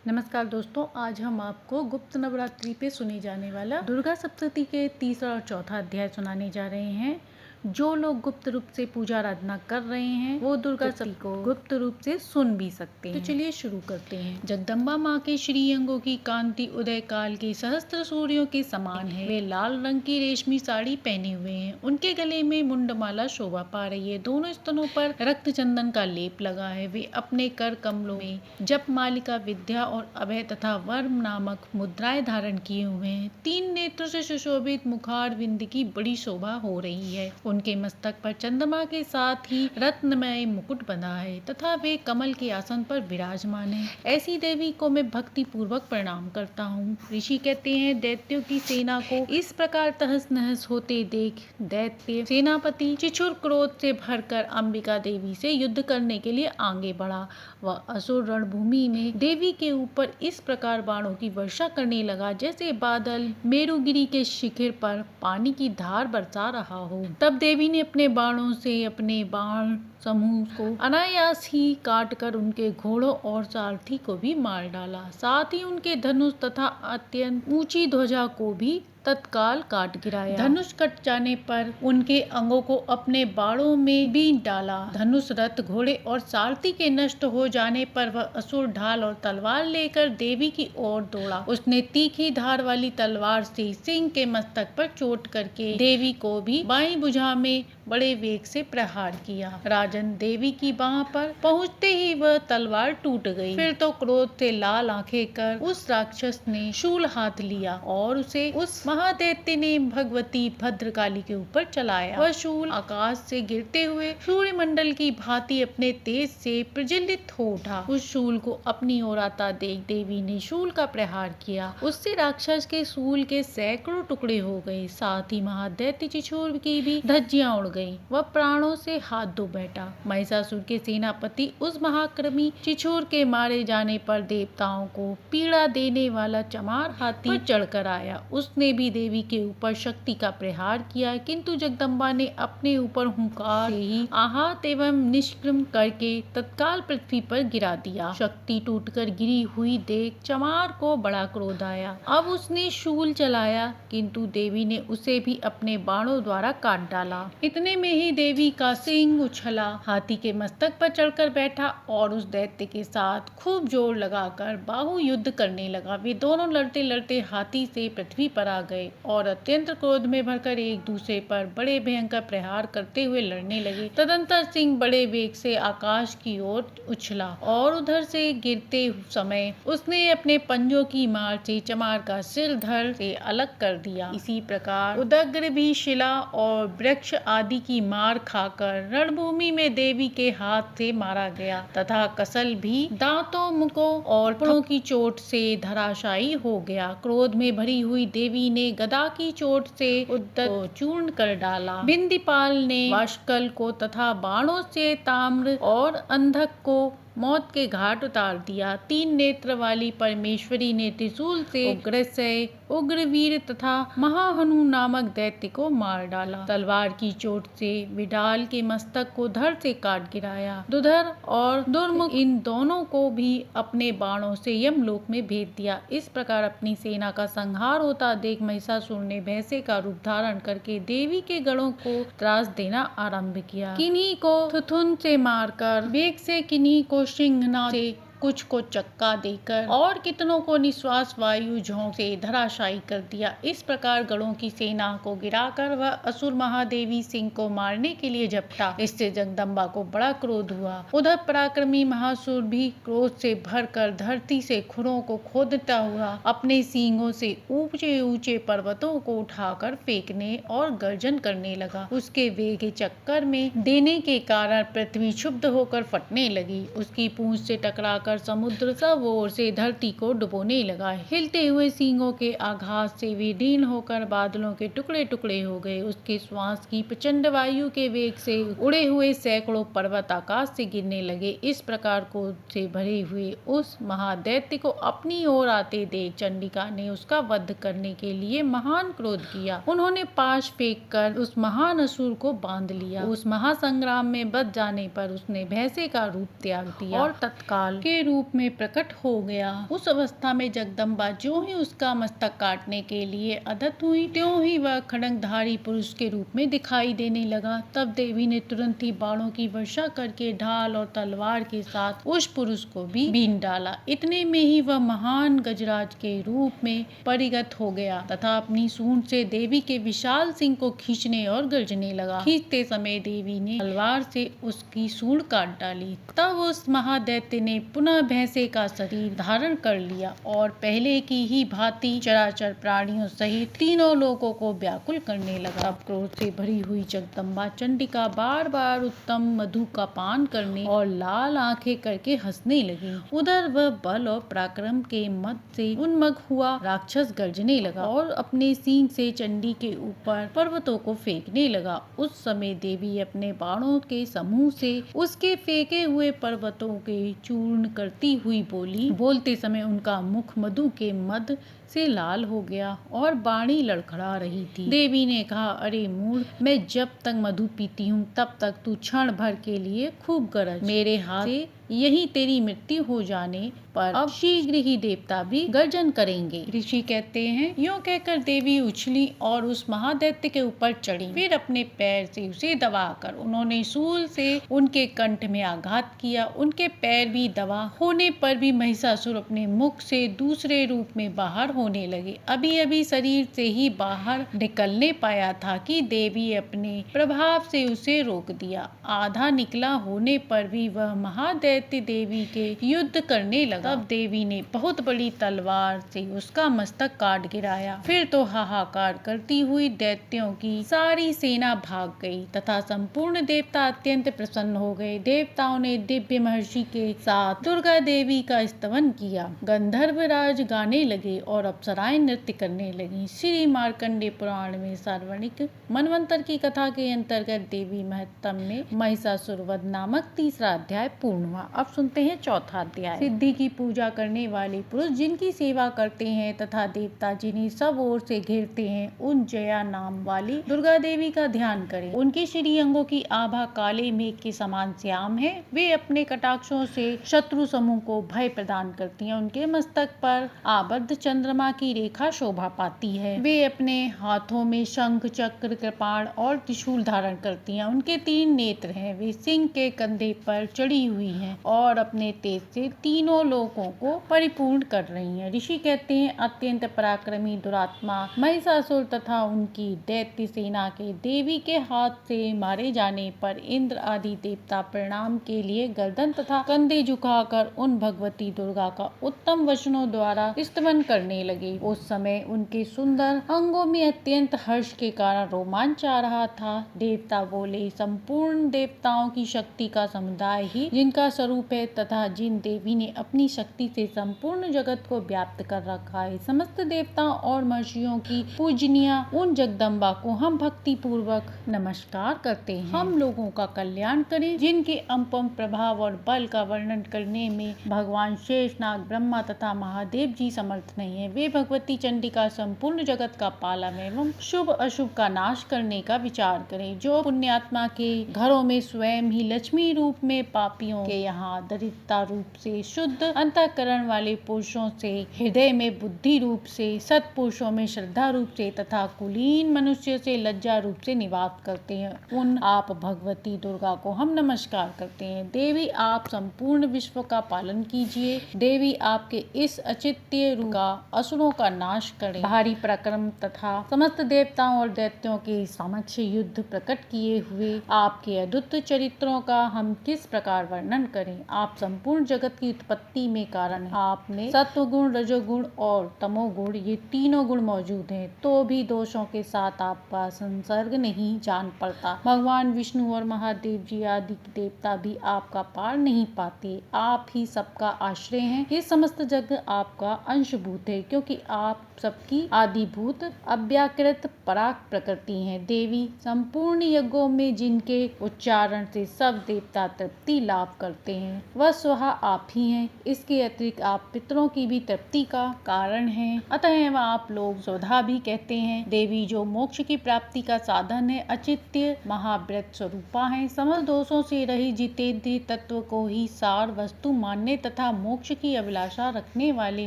नमस्कार दोस्तों, आज हम आपको गुप्त नवरात्रि पे सुने जाने वाला दुर्गा सप्तशती के तीसरा और चौथा अध्याय सुनाने जा रहे हैं। जो लोग गुप्त रूप से पूजा आराधना कर रहे हैं वो दुर्गा सप्तशती को गुप्त रूप से सुन भी सकते हैं। तो चलिए शुरू करते हैं। जगदम्बा माँ के श्री अंगों की कांति उदय काल के सहस्त्र सूर्यों के समान है। वे लाल रंग की रेशमी साड़ी पहने हुए हैं। उनके गले में मुंडमाला शोभा पा रही है। दोनों स्तनों पर रक्त चंदन का लेप लगा है। वे अपने कर कमलों में जप मालिका, विद्या और अभय तथा वर्म नामक मुद्राएं धारण किए हुए हैं। 3 नेत्रों से सुशोभित मुखार बिंद की बड़ी शोभा हो रही है। उनके मस्तक पर चंद्रमा के साथ ही रत्नमय मुकुट बंधा है तथा वे कमल के आसन पर विराजमान है। ऐसी देवी को मैं भक्ति पूर्वक प्रणाम करता हूँ। ऋषि कहते हैं, दैत्यों की सेना को इस प्रकार तहस नहस होते देख दैत्य सेनापति चिछुर क्रोध से भरकर अंबिका देवी से युद्ध करने के लिए आगे बढ़ा। वह असुर रणभूमि में देवी के ऊपर इस प्रकार बाणों की वर्षा करने लगा जैसे बादल मेरुगिरी के शिखर पर पानी की धार बरसा रहा हो। तब देवी ने अपने बाणों से अपने बाण समूह को अनायास ही काट कर उनके घोड़ों और सारथी को भी मार डाला। साथ ही उनके धनुष तथा अत्यंत ऊंची ध्वजा को भी तत्काल काट गिराया। धनुष कट जाने पर उनके अंगों को अपने बाणों में बीन डाला। धनुष, रथ, घोड़े और सारथी के नष्ट हो जाने पर वह असुर ढाल और तलवार लेकर देवी की ओर दौड़ा। उसने तीखी धार वाली तलवार से सिंह के मस्तक पर चोट करके देवी को भी बाईं भुजा में बड़े वेग से प्रहार किया। राजन, देवी की बाह पर पहुंचते ही वह तलवार टूट गई। फिर तो क्रोध से लाल आंखें कर उस राक्षस ने शूल हाथ लिया और उसे उस महादैत्य ने भगवती भद्रकाली के ऊपर चलाया। वह शूल आकाश से गिरते हुए सूर्यमंडल की भांति अपने तेज से प्रज्वलित हो उठा। उस शूल को अपनी ओर आता देख देवी ने शूल का प्रहार किया। उससे राक्षस के शूल के सैकड़ों टुकड़े हो गए। साथ ही महादैत्य चिछोर की भी धज्जियां उड़ गई। वह प्राणों से हाथ धो बैठा। महिषासुर के सेनापति उस महाक्रमी चिछोर के मारे जाने पर देवताओं को पीड़ा देने वाला चमार हाथी पर चढ़कर आया। उसने भी देवी के ऊपर शक्ति का प्रहार किया, किंतु जगदम्बा ने अपने ऊपर हुंकार से ही आहत एवं निष्क्रम करके तत्काल पृथ्वी पर गिरा दिया। शक्ति टूटकर गिरी हुई देख चमार को बड़ा क्रोध आया। अब उसने शूल चलाया, किंतु देवी ने उसे भी अपने बाणों द्वारा काट डाला। इतने में ही देवी का सिंह उछला, हाथी के मस्तक पर चढ़कर बैठा और उस दैत्य के साथ खूब जोर लगाकर बाहु युद्ध करने लगा। वे दोनों लड़ते लड़ते हाथी से पृथ्वी पर आ गए और अत्यंत क्रोध में भरकर एक दूसरे पर बड़े भयंकर प्रहार करते हुए लड़ने लगे। तदंतर सिंह बड़े वेग से आकाश की ओर उछला और उधर से गिरते समय उसने अपने पंजों की मार से चमार का सिर धड़ से अलग कर दिया। इसी प्रकार उदग्र भी शिला और वृक्ष आदि की मार खाकर रणभूमि में देवी के हाथ से मारा गया तथा कसल भी दांतों, मुखों और थप्पड़ों की चोट से धराशायी हो गया। क्रोध में भरी हुई देवी ने गदा की चोट से उद्दत को चूर्ण कर डाला। बिंदीपाल ने वाष्कल को तथा बाणों से ताम्र और अंधक को मौत के घाट उतार दिया। 3 नेत्र वाली परमेश्वरी ने त्रिशूल से उग्रसेन, उग्रवीर तथा महाहनु नामक दैत्य को मार डाला। तलवार की चोट से विडाल के मस्तक को धड़ से काट गिराया। दुधर और दुर्मुख इन दोनों को भी अपने बाणों से यमलोक में भेज दिया। इस प्रकार अपनी सेना का संहार होता देख महिषासुर ने भैंसे का रूप धारण करके देवी के गढ़ों को त्रास देना आरंभ किया। किन्हीं को थुथुन से मारकर, वेग से किन्हीं को सिंघना से, कुछ को चक्का देकर और कितनों को निश्वास वायु झोंक से धराशायी कर दिया। इस प्रकार गढ़ों की सेना को गिराकर वह असुर महादेवी सिंह को मारने के लिए झपटा। इससे जगदम्बा को बड़ा क्रोध हुआ। उधर पराक्रमी महासुर भी क्रोध से भरकर धरती से खुरों को खोदता हुआ अपने सींगों से ऊंचे ऊंचे पर्वतों को उठाकर फेंकने और गर्जन करने लगा। उसके वेग के चक्कर में देने के कारण पृथ्वी क्षुब्ध होकर फटने लगी। उसकी पूंछ से टकराकर समुद्र सब ओर से धरती को डुबोने लगा। हिलते हुए सींगों के आघात से वे दीन होकर बादलों के टुकड़े टुकड़े हो गए। उसके श्वास की प्रचंड वायु के वेग से उड़े हुए सैकड़ों पर्वत आकाश से गिरने लगे। इस प्रकार क्रोध से भरे हुए उस महादैत्य को अपनी ओर आते देख चंडिका ने उसका वध करने के लिए महान क्रोध किया। उन्होंने पाश फेंक कर उस महान असुर को बांध लिया। उस महासंग्राम में बच जाने पर उसने भैंसे का रूप त्याग दिया और तत्काल के रूप में प्रकट हो गया। उस अवस्था में जगदम्बा ज्यों ही उसका मस्तक काटने के लिए अदत्त हुई, त्यों ही वह खड्गधारी पुरुष के रूप में दिखाई देने लगा। तब देवी ने तुरंत ही बाणों की वर्षा करके ढाल और तलवार के साथ उस पुरुष को भी बीन डाला। इतने में ही वह महान गजराज के रूप में परिगत हो गया तथा अपनी सूंड से देवी के विशाल सिंह को खींचने और गर्जने लगा। खींचते समय देवी ने तलवार से उसकी सूंड काट डाली। तब उस महादैत्य ने पुनः भैंसे का शरीर धारण कर लिया और पहले की ही भांति चराचर प्राणियों सहित तीनों लोगों को व्याकुल करने लगा। अब क्रोध से भरी हुई जगदम्बा चंडिका बार बार उत्तम मधु का पान करने और लाल आंखें करके हंसने लगी। उधर वह बल और पराक्रम के मद से उन्मत्त हुआ राक्षस गर्जने लगा और अपने सींग से चंडी के ऊपर पर्वतों को फेंकने लगा। उस समय देवी अपने बाणों के समूह से उसके फेंके हुए पर्वतों के चूर्ण करती हुई बोली। बोलते समय उनका मुख मधु के मद से लाल हो गया और बाणी लड़खड़ा रही थी। देवी ने कहा, अरे मूढ़, मैं जब तक मधु पीती हूँ तब तक तू क्षण भर के लिए खूब गरज। मेरे हाथ से यही तेरी मृत्यु हो जाने पर अब शीघ्र ही देवता भी गर्जन करेंगे। ऋषि कहते हैं, यूं कहकर देवी उछली और उस महादैत्य के ऊपर चढ़ी। फिर अपने पैर से उसे दबाकर उन्होंने शूल से उनके कंठ में आघात किया। उनके पैर भी दबा होने पर भी महिषासुर अपने मुख से दूसरे रूप में बाहर होने लगे। अभी अभी शरीर से ही बाहर निकलने पाया था कि देवी अपने प्रभाव से उसे रोक दिया। आधा निकला होने पर भी वह महादैत्य देवी के युद्ध करने लगा। तब देवी ने बहुत बड़ी तलवार से उसका मस्तक काट गिराया। फिर तो हाहाकार करती हुई दैत्यों की सारी सेना भाग गई तथा संपूर्ण देवता अत्यंत प्रसन्न हो गए। देवताओं ने दिव्य महर्षि के साथ दुर्गा देवी का स्तवन किया। गंधर्वराज गाने लगे और अप्सराएं नृत्य करने लगी। श्री मार्कंडेय पुराण में सार्वणिक मनवंतर की कथा के अंतर्गत देवी महत्तम में महिषासुर वध नामक तीसरा अध्याय पूर्ण हुआ। अब सुनते हैं चौथा अध्याय। सिद्धि की पूजा करने वाले पुरुष जिनकी सेवा करते हैं तथा देवता जिन्हें सब ओर से घेरते हैं, उन जया नाम वाली दुर्गा देवी का ध्यान करें। उनके श्री अंगों की आभा काले मेघ के समान श्याम है। वे अपने कटाक्षों से शत्रु समूह को भय प्रदान करती हैं। उनके मस्तक पर आबद्ध चंद्रमा की रेखा शोभा पाती है। वे अपने हाथों में शंख, चक्र, कृपाण और त्रिशूल धारण करती हैं। उनके 3 नेत्र हैं। वे सिंह के कंधे पर चढ़ी हुई हैं और अपने तेज से तीनों लोगों को परिपूर्ण कर रही हैं। ऋषि कहते हैं, अत्यंत पराक्रमी दुरात्मा महिषासुर तथा उनकी दैत्य सेना के देवी के हाथ से मारे जाने पर इंद्र आदि देवता प्रणाम के लिए गर्दन तथा कंधे झुकाकर उन भगवती दुर्गा का उत्तम वचनों द्वारा स्तवन करने लगे। उस समय उनके सुंदर अंगों में अत्यंत हर्ष के कारण रोमांच आ रहा था। देवता बोले, संपूर्ण देवताओं की शक्ति का समुदाय ही जिनका स्वरूप है तथा जिन देवी ने अपनी शक्ति से संपूर्ण जगत को व्याप्त कर रखा है, समस्त देवताओं और महर्षियों की पूजनीय उन जगदम्बा को हम भक्ति पूर्वक नमस्कार करते हैं। हम लोगों का कल्याण करें। जिनके अनुपम प्रभाव और बल का वर्णन करने में भगवान शेषनाग, ब्रह्मा तथा महादेव जी समर्थ नहीं है। वे भगवती चंडिका संपूर्ण जगत का पालन एवं शुभ अशुभ का नाश करने का विचार करें। जो पुण्यात्मा के घरों में स्वयं ही लक्ष्मी रूप में, पापियों के यहाँ दरिद्रता रूप से, शुद्ध अंतःकरण वाले पुरुषों से हृदय में बुद्धि रूप से, सत्पुरुषों में श्रद्धा रूप से तथा कुलीन मनुष्य से लज्जा रूप से निवास करते हैं, उन आप भगवती दुर्गा को हम नमस्कार करते हैं। देवी, आप संपूर्ण विश्व का पालन कीजिए। देवी, आपके इस अचित्य रूप का असुरों का नाश करें। भारी पराक्रम तथा समस्त देवताओं और दैत्यों के समक्ष युद्ध प्रकट किए हुए आपके अद्भुत चरित्रों का हम किस प्रकार वर्णन करें। आप संपूर्ण जगत की उत्पत्ति में कारण है। आप में सत्वगुण, रजोगुण और तमोगुण, ये तीनों गुण मौजूद हैं, तो भी दोषों के साथ आपका संसर्ग नहीं जान पड़ता। भगवान विष्णु और महादेव जी आदि देवता भी आपका पार नहीं पाते। आप ही सबका आश्रय हैं। ये समस्त जग आपका अंशभूत है, क्योंकि आप सबकी आदिभूत अव्याकृत पराग प्रकृति हैं। देवी, संपूर्ण यज्ञों में जिनके उच्चारण से सब देवता तृप्ति लाभ करते करते हैं वह स्वतः आप ही हैं। इसके अतिरिक्त आप पितरों की भी तृप्ति का कारण हैं, अतः आप लोग स्वधा भी कहते हैं। देवी जो मोक्ष की प्राप्ति का साधन है, अचित्य महाव्रत स्वरूपा है, समस्त दोषों से रहित जितेंद्रिय तत्व को ही सार वस्तु मानने तथा मोक्ष की अभिलाषा रखने वाले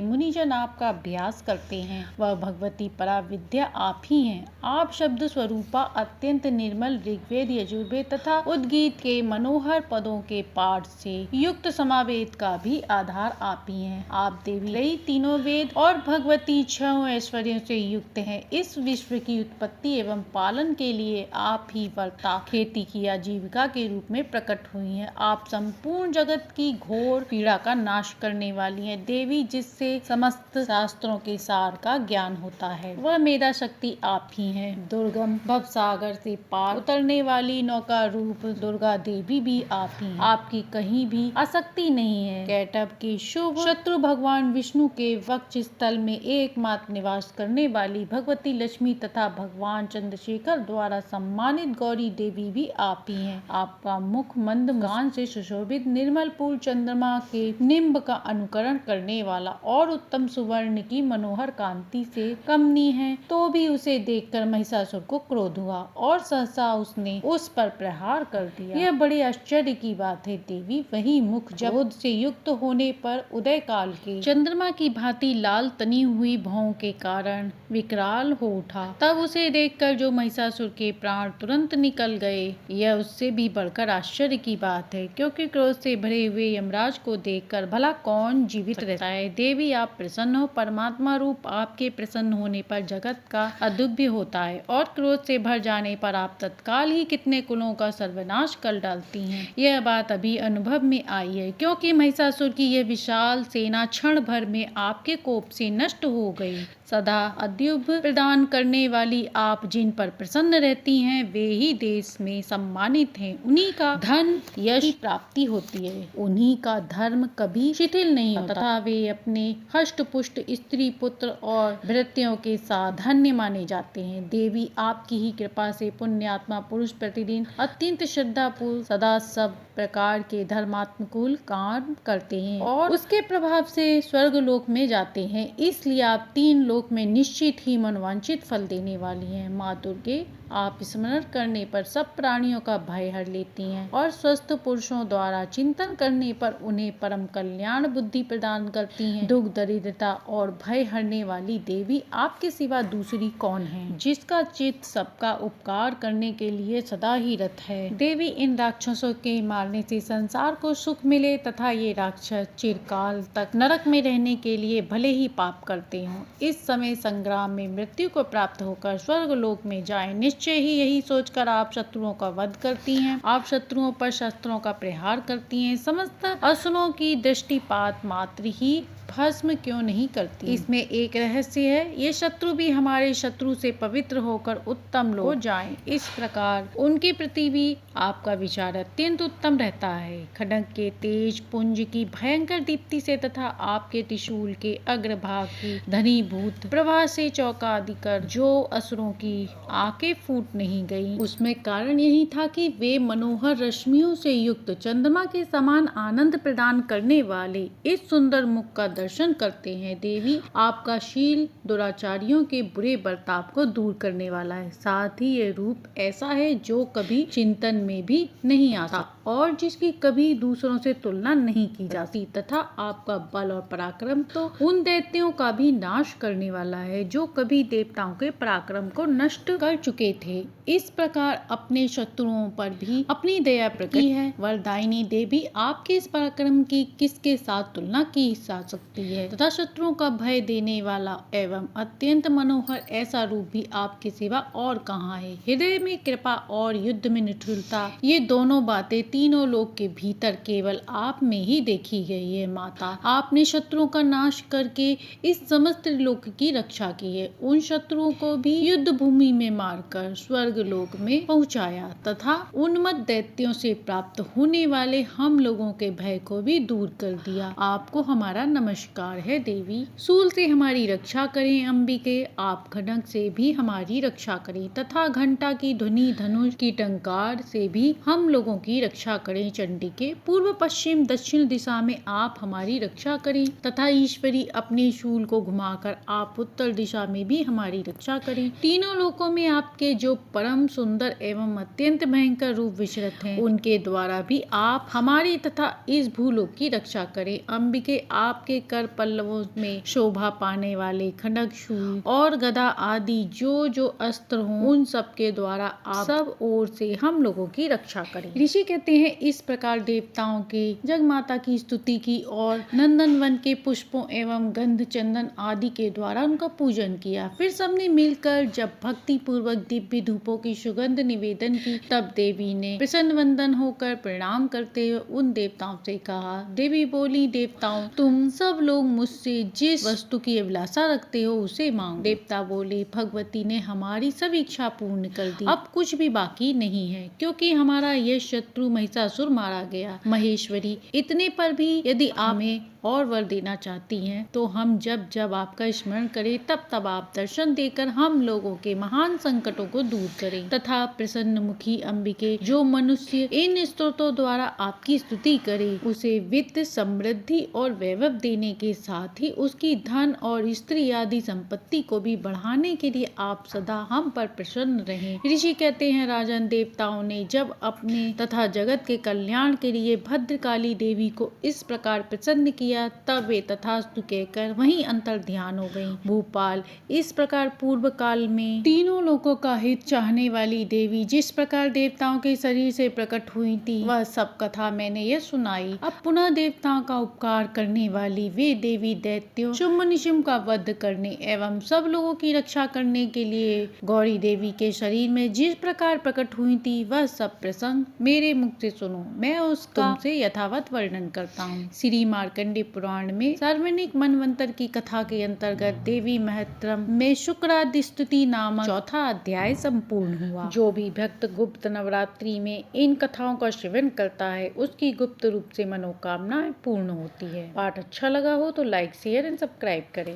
मुनिजन आपका अभ्यास करते हैं। वह भगवती परा विद्या आप ही हैं। आप शब्द स्वरूपा अत्यंत निर्मल ऋग्वेद, यजुर्वेद तथा उद्गीत के मनोहर पदों के पाठ से युक्त समावेद का भी आधार आप ही हैं। आप देवी रही तीनों वेद और भगवती छह ऐश्वर्यों से युक्त हैं। इस विश्व की उत्पत्ति एवं पालन के लिए आप ही वर्ता खेती की आजीविका के रूप में प्रकट हुई हैं। आप संपूर्ण जगत की घोर पीड़ा का नाश करने वाली हैं। देवी जिससे समस्त शास्त्रों के सार का ज्ञान होता है, वह मेधा शक्ति आप ही हैं। दुर्गम भवसागर से पार उतरने वाली नौका रूप दुर्गा देवी भी आप ही हैं। आपकी कहीं भी आसक्ति नहीं है। कैटभ के शुभ शत्रु भगवान विष्णु के वक्ष स्थल में एकमात्र निवास करने वाली भगवती लक्ष्मी तथा भगवान चंद्रशेखर द्वारा सम्मानित गौरी देवी भी आप ही हैं। आपका मुख मंद मुस्कान से सुशोभित निर्मल पूर्ण चंद्रमा के निम्ब का अनुकरण करने वाला और उत्तम सुवर्ण की मनोहर कांति से कमनीय है, तो भी उसे देखकर महिषासुर को क्रोध हुआ और सहसा उसने उस पर प्रहार कर दिया। यह बड़ी आश्चर्य की बात है देवी। वही मुख जब क्रोध से युक्त होने पर उदय काल के चंद्रमा की भांति लाल तनी हुई भौं के कारण विकराल हो उठा। तब उसे देखकर जो महिषासुर के प्राण तुरंत निकल गए, यह उससे भी बढ़कर आश्चर्य की बात है, क्योंकि क्रोध से भरे हुए यमराज को देखकर भला कौन जीवित रहता है। देवी आप प्रसन्न हो। परमात्मा रूप आपके प्रसन्न होने पर जगत का अदुभ्य होता है और क्रोध से भर जाने पर आप तत्काल ही कितने कुलों का सर्वनाश कर डालती हैं। यह बात अभी अनुभव में आई है, क्योंकि महिषासुर की यह विशाल सेना क्षण भर में आपके कोप से नष्ट हो गई। सदा अद्युभ प्रदान करने वाली आप जिन पर प्रसन्न रहती हैं, वे ही देश में सम्मानित हैं। उन्हीं का धन यश प्राप्ति होती है। उन्हीं का धर्म कभी शिथिल नहीं होता तथा वे अपने हष्ट पुष्ट स्त्री पुत्र और भृत्यों के साथ धन्य माने जाते हैं। देवी आपकी ही कृपा से पुण्यात्मा पुरुष प्रतिदिन अत्यंत श्रद्धापूर्वक सदा सब प्रकार के धर्मात्मकूल काम करते हैं और उसके प्रभाव से स्वर्ग लोक में जाते हैं। इसलिए आप तीन लोक में निश्चित ही मनोवांछित फल देने वाली हैं। माँ दुर्गे आप स्मरण करने पर सब प्राणियों का भय हर लेती हैं और स्वस्थ पुरुषों द्वारा चिंतन करने पर उन्हें परम कल्याण बुद्धि प्रदान करती हैं। दुख दरिद्रता और भय हरने वाली देवी आपके सिवा दूसरी कौन है, जिसका चित्त सबका उपकार करने के लिए सदा ही रत है। देवी इन राक्षसों के मारने से संसार को सुख मिले तथा ये राक्षस चिरकाल तक नरक में रहने के लिए भले ही पाप करते हों, इस समय संग्राम में मृत्यु को प्राप्त होकर स्वर्ग लोक में जाएं। निश्चय ही यही सोचकर आप शत्रुओं का वध करती हैं। आप शत्रुओं पर शस्त्रों का प्रहार करती हैं। समस्त असुरों की दृष्टिपात मात्र ही भस्म क्यों नहीं करती। इसमें एक रहस्य है, ये शत्रु भी हमारे शत्रु से पवित्र होकर उत्तम लोग हो जाएं। इस प्रकार उनके प्रति भी आपका विचार अत्यंत उत्तम रहता है। खड्ग के तेज पुंज की भयंकर दीप्ति से तथा आपके त्रिशूल के अग्रभाग की धनीभूत प्रभा से चौका दिकर जो असुरों की आंखें फूट नहीं गई, उसमें कारण यही था कि वे मनोहर रश्मियों से युक्त चंद्रमा के समान आनंद प्रदान करने वाले इस सुंदर मुख का दर्शन करते हैं। देवी आपका शील दुराचारियों के बुरे बर्ताव को दूर करने वाला है। साथ ही ये रूप ऐसा है जो कभी चिंतन में भी नहीं आता और जिसकी कभी दूसरों से तुलना नहीं की जाती, तथा आपका बल और पराक्रम तो उन दैत्यों का भी नाश करने वाला है जो कभी देवताओं के पराक्रम को नष्ट कर चुके थे। इस प्रकार अपने शत्रुओं पर भी अपनी दया प्रकट है। वरदायिनी देवी आपके इस पराक्रम की किसके साथ तुलना की जा सकती है तथा शत्रुओं का भय देने वाला एवं अत्यंत मनोहर ऐसा रूप भी आपके सिवा और कहाँ है। हृदय में कृपा और युद्ध में निठुरता, ये दोनों बातें तीनों लोक के भीतर केवल आप में ही देखी गई है। माता, आपने शत्रुओं का नाश करके इस समस्त लोक की रक्षा की है। उन शत्रुओं को भी युद्ध भूमि में मारकर स्वर्ग लोक में पहुंचाया तथा उन्मत्त दैत्यों से प्राप्त होने वाले हम लोगों के भय को भी दूर कर दिया। आपको हमारा नमस्कार। नमस्कार है देवी। शूल से हमारी रक्षा करें अंबिके, आप खड्ग से भी हमारी रक्षा करें तथा घंटा की ध्वनि धनुष की टंकार से भी हम लोगों की रक्षा करें चंडिके। पूर्व पश्चिम दक्षिण दिशा में आप हमारी रक्षा करें तथा ईश्वरी अपने शूल को घुमाकर आप उत्तर दिशा में भी हमारी रक्षा करें। तीनों लोकों में आपके जो परम सुंदर एवं अत्यंत भयंकर रूप विचरत हैं, उनके द्वारा भी आप हमारी तथा इस भूलोक की रक्षा करें अंबिके। आपके कर पल्लवों में शोभा पाने वाले खड्ग, शूल और गदा आदि जो जो अस्त्र हों, उन सब के द्वारा आप सब ओर से हम लोगों की रक्षा करें। ऋषि कहते हैं इस प्रकार देवताओं के जगमाता की स्तुति की और नंदन वन के पुष्पों एवं गंध चंदन आदि के द्वारा उनका पूजन किया। फिर सबने मिलकर जब भक्ति पूर्वक दिव्य धूपों की सुगंध निवेदन की, तब देवी ने प्रसन्न वंदन होकर प्रणाम करते हुए उन देवताओं से कहा। देवी बोली, देवताओं तुम सब लोग मुझसे जिस वस्तु की अभिलाषा रखते हो उसे मांगो। देवता बोले, भगवती ने हमारी सब इच्छा पूर्ण कर दी, अब कुछ भी बाकी नहीं है, क्योंकि हमारा यह शत्रु महिषासुर मारा गया। महेश्वरी, इतने पर भी यदि आप हमें और वर देना चाहती हैं, तो हम जब जब आपका स्मरण करें तब तब आप दर्शन देकर हम लोगों के महान संकटों को दूर करें तथा प्रसन्न मुखी अंबिके, जो मनुष्य इन स्तोत्रों द्वारा आपकी स्तुति करे, उसे वित्त, समृद्धि और वैभव देने के साथ ही उसकी धन और स्त्री आदि संपत्ति को भी बढ़ाने के लिए आप सदा हम पर प्रसन्न रहें। ऋषि कहते हैं, राजन, देवताओं ने जब अपने तथा जगत के कल्याण के लिए भद्रकाली देवी को इस प्रकार प्रसन्न किया, तब वे तथास्तु कहकर वहीं अंतर ध्यान हो गयी। भूपाल, इस प्रकार पूर्व काल में तीनों लोगों का हित चाहने वाली देवी जिस प्रकार देवताओं के शरीर से प्रकट हुई थी, वह सब कथा मैंने यह सुनाई। अब पुनः देवताओं का उपकार करने वाली वे देवी दैत्यों शुंभ निशुंभ का वध करने एवं सब लोगों की रक्षा करने के लिए गौरी देवी के शरीर में जिस प्रकार प्रकट हुई थी, वह सब प्रसंग मेरे मुख से सुनो, मैं उसका तुमसे यथावत वर्णन करता हूँ। श्री मार्कंडेय पुराण में सार्वजनिक मनवंतर की कथा के अंतर्गत देवी महत्रम में शुक्रादि स्तुति नामक चौथा अध्याय संपूर्ण हुआ। जो भी भक्त गुप्त नवरात्रि में इन कथाओं का श्रवण करता है, उसकी गुप्त रूप से मनोकामनाएं पूर्ण होती है। पाठ अच्छा लगा हो तो लाइक, शेयर एंड सब्सक्राइब करें।